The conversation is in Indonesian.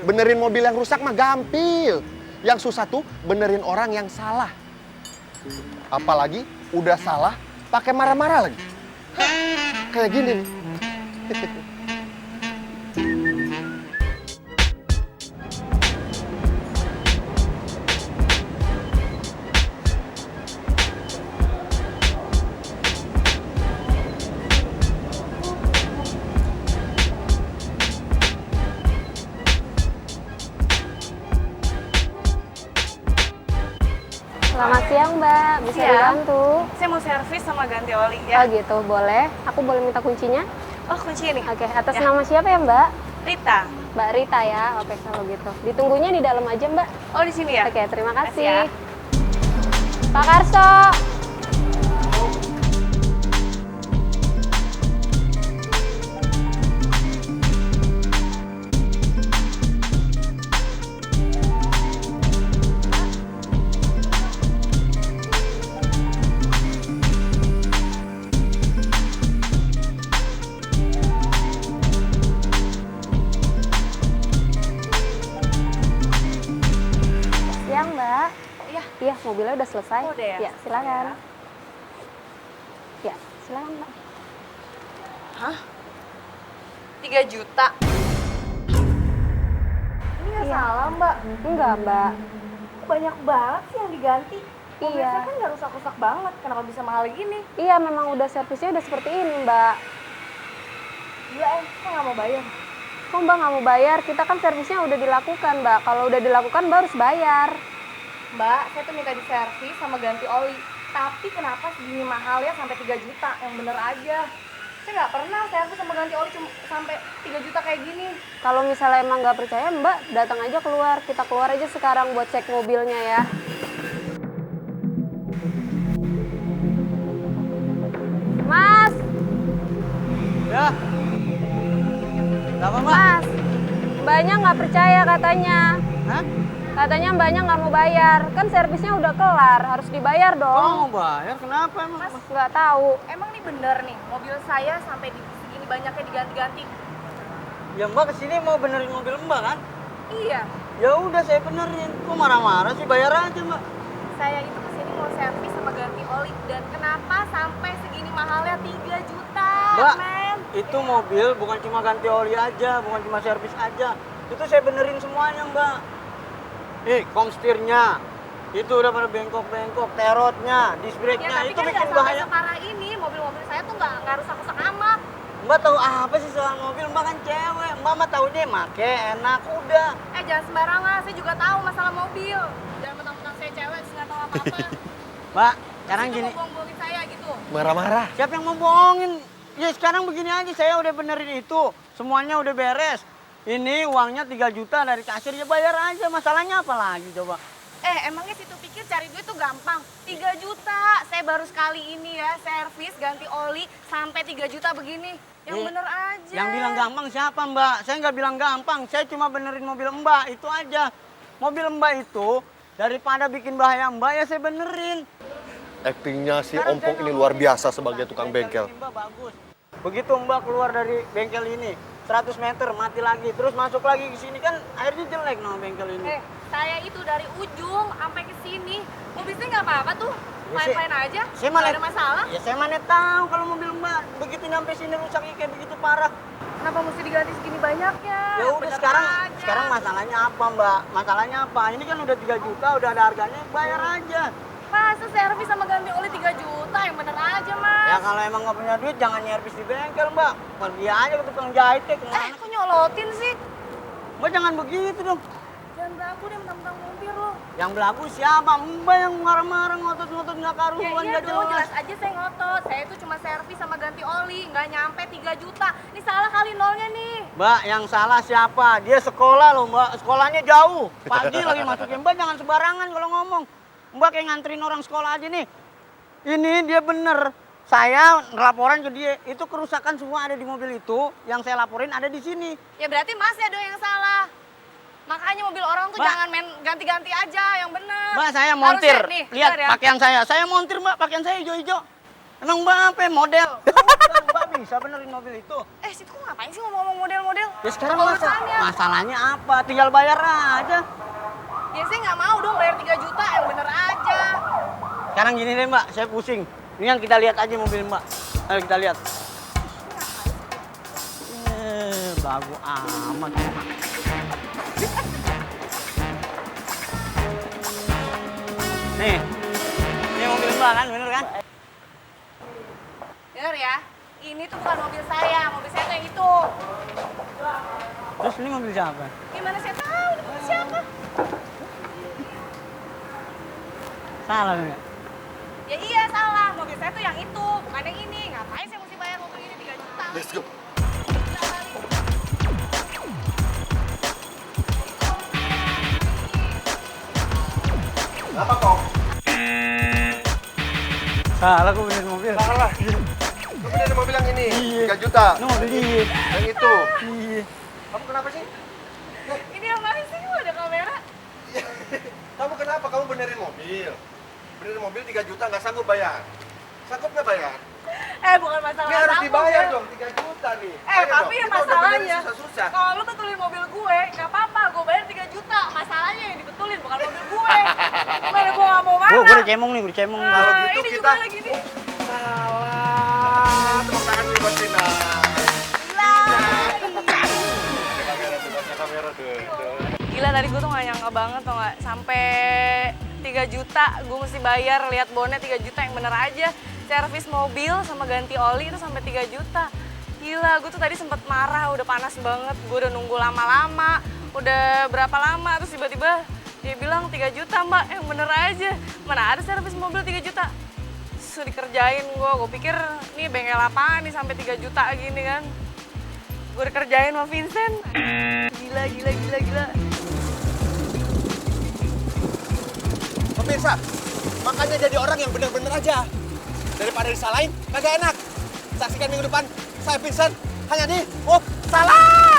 Benerin mobil yang rusak mah gampil. Yang susah tuh benerin orang yang salah. Apalagi udah salah pakai marah-marah lagi. Hah, kayak gini nih. Selamat siang, Mbak. Bisa Siang. dibantu? Saya mau servis sama ganti oli Oh ya. gitu, boleh. Aku boleh minta kuncinya? Oh, kunci ini. Oke, atas Ya. nama siapa ya, Mbak? Rita. Mbak Rita ya. Oke, kalau gitu. Ditunggunya di dalam aja, Mbak. Oh, di sini ya? Oke, terima Makasih ya. kasih. Pak Karso. Siang, Mbak. Iya. Iya, mobilnya udah selesai. Oh, udah ya? Iya, silakan. Ya, silakan, Mbak. Hah? 3 juta? Ini nggak Iya. salah, Mbak. Enggak, Mbak. Banyak banget sih yang diganti. Mobil Iya. saya kan nggak rusak-rusak banget. Kenapa bisa mahal gini? Iya, memang udah servisnya udah seperti ini, Mbak. Gila, saya nggak mau bayar. Kok Mbak nggak mau bayar? Kita kan servisnya udah dilakukan, Mbak. Kalau udah dilakukan, Mbak harus bayar. Mbak, saya tuh minta diservis sama ganti oli. Tapi kenapa segini mahalnya sampai 3 juta? Yang bener aja. Saya nggak pernah servis sama ganti oli cuma sampai 3 juta kayak gini. Kalau misalnya emang nggak percaya, Mbak datang aja keluar. Kita keluar aja sekarang buat cek mobilnya ya. Mas, Ya. Kenapa, Mbak? Mas, Mbaknya nggak percaya katanya. Hah? Katanya Mbaknya nggak mau bayar. Kan servisnya udah kelar, harus dibayar Kok dong. mau bayar? Kenapa emang? Mas nggak tahu. Emang nih bener nih, mobil saya sampai di segini banyaknya diganti-ganti. Ya Mbak kesini mau benerin mobil Mbak kan? Iya, Ya udah saya benerin. Kok marah-marah sih? Bayar aja Mbak. saya itu kesini mau servis sama ganti oli. Dan kenapa sampai segini mahalnya 3 juta, Mbak, men? itu mobil bukan cuma ganti oli aja, bukan cuma servis aja. Itu saya benerin semuanya Mbak. Nih, komstirnya. Itu udah pada bengkok-bengkok, terotnya, disc Ya brake-nya, tapi itu kan bikin nggak sampai bahaya. separah ini. Mobil-mobil saya tuh nggak rusak-rusak amat. Mbak tahu apa sih soal mobil? Mbak kan cewek. Mbak mah taunya make, enak, udah. Jangan sembarangan, saya juga tahu masalah mobil. Jangan mentang-mentang saya cewek, terus nggak tahu apa-apa. Mbak, sekarang Terus itu gini. mau bohong-bohongin saya gitu. Marah-marah. Siapa yang mau bohongin? Ya sekarang begini aja, saya udah benerin itu. Semuanya udah beres. Ini uangnya 3 juta dari kasir, ya bayar aja. Masalahnya apa lagi coba? Emangnya situ pikir cari duit tuh gampang? 3 juta, saya baru sekali ini ya servis ganti oli sampai 3 juta begini. Yang Nih, bener aja. Yang bilang gampang siapa Mbak? Saya nggak bilang gampang, saya cuma benerin mobil Mbak, itu aja. Mobil Mbak itu daripada bikin bahaya Mbak ya saya benerin. Aktingnya si Sekarang Ompong saya ini nggak luar mau biasa lihat sebagai tukang bengkel. ini, Mbak, bagus. Begitu Mbak keluar dari bengkel ini, 100 meter mati lagi, terus masuk lagi ke sini kan airnya jelek no bengkel ini. Saya itu dari ujung sampai ke sini, mobilnya nggak apa-apa tuh, Ya, main-main aja, Saya nggak mana ada masalah. Ya saya mana tahu kalau mobil Mbak begitu nyampe sini rusaknya kayak begitu parah. Kenapa mesti diganti segini banyaknya? Ya udah Bener sekarang aja. masalahnya apa Mbak? Masalahnya apa? Ini kan udah 3 juta, udah ada harganya, bayar aja. Masa servis sama ganti oli 3 juta, yang bener aja mas. Ya kalau emang nggak punya duit jangan nyervis di bengkel Mbak. Pergi aja ke tukang jahit ya kemana. Kok nyolotin sih? Mbak jangan begitu dong. Jangan beraku deh mentang-mentang mobil lo. Yang belagu siapa? Mbak yang marah-marah ngotot-ngotot nggak Ya karuan iya nggak dong, jelas. jelas aja saya ngotot. Saya itu cuma servis sama ganti oli, nggak nyampe 3 juta. Ini salah kali nolnya nih. Mbak yang salah siapa? Dia sekolah loh Mbak. Sekolahnya jauh. Pagi lagi masukin. Mbak jangan sembarangan kalau ngomong. Mbak kayak nganterin orang sekolah aja nih. Ini dia bener. Saya laporan ke dia, itu kerusakan semua ada di mobil itu. Yang saya laporin ada di sini. Ya berarti masnya dong yang salah. Makanya mobil orang tuh Mbak. jangan main ganti-ganti aja, yang bener. Mbak saya Harus montir. nih, Lihat bener ya. pakaian saya. Saya montir Mbak, pakaian saya hijau-hijau. Emang Mbak apa model? Mbak bisa benerin mobil itu. Situ kok ngapain sih ngomong model-model? Ya sekarang Apa urusannya? masalahnya apa? Tinggal bayar aja. Ya saya nggak mau dong bayar 3 juta, yang bener aja. Sekarang gini deh Mbak, saya pusing. Mendingan kita lihat aja mobil Mbak. Ayo kita lihat. Bagus amat. Nih, ini mobil Mbak kan, bener kan? Dengar ya, ini tuh bukan mobil saya tuh yang itu. Terus ini mobil siapa? Gimana saya tahu ini mobil siapa? Salah nggak? Ya iya salah, mobil saya tuh yang itu, bukan yang ini. Ngapain saya mesti bayar mobil ini 3 juta? Let's go. Kenapa kok? Salah, aku benerin mobil. Salah. Lu benerin mobil yang ini, 3 juta. Ini mobil dia. Yang itu. Iya. Kamu kenapa sih? Ini yang mana sih? Kok ada kamera? Kamu kenapa? Kamu benerin mobil. Benerin mobil 3 juta nggak sanggup bayar. Sanggup nggak bayar? Bukan masalah Ini harus sanggup, dibayar ya. dong 3 juta nih. Tapi Ayo dong, kita yang udah benerin masalahnya, susah-susah. kalau lu betulin mobil gue, nggak apa-apa, gue bayar 3 juta. Masalahnya yang dibetulin, bukan mobil gue. Gimana gue nggak mau marah? Gue udah cemong nih, udah cemong. Nah, Kalau gitu ini kita- juga lagi nih. Salah. Tepuk tangan dulu buat Tina. Ada kamera tuh. Gila tadi gue tuh gak nyangka banget tau gak, sampai 3 juta gue mesti bayar, lihat bonnya 3 juta yang bener aja. Servis mobil sama ganti oli itu sampai 3 juta. Gila, gue tuh tadi sempet marah, udah panas banget, gue udah nunggu lama-lama, udah berapa lama, terus tiba-tiba dia bilang 3 juta mbak, yang bener aja. Mana ada servis mobil 3 juta? Terus dikerjain gue pikir nih bengkel apaan nih sampai 3 juta gini kan. Gue dikerjain sama Vincent. Gila. Pemirsa, makanya jadi orang yang bener-bener aja. Daripada disalahin, kagak enak. Saksikan minggu depan, saya Vincent, hanya di Salah!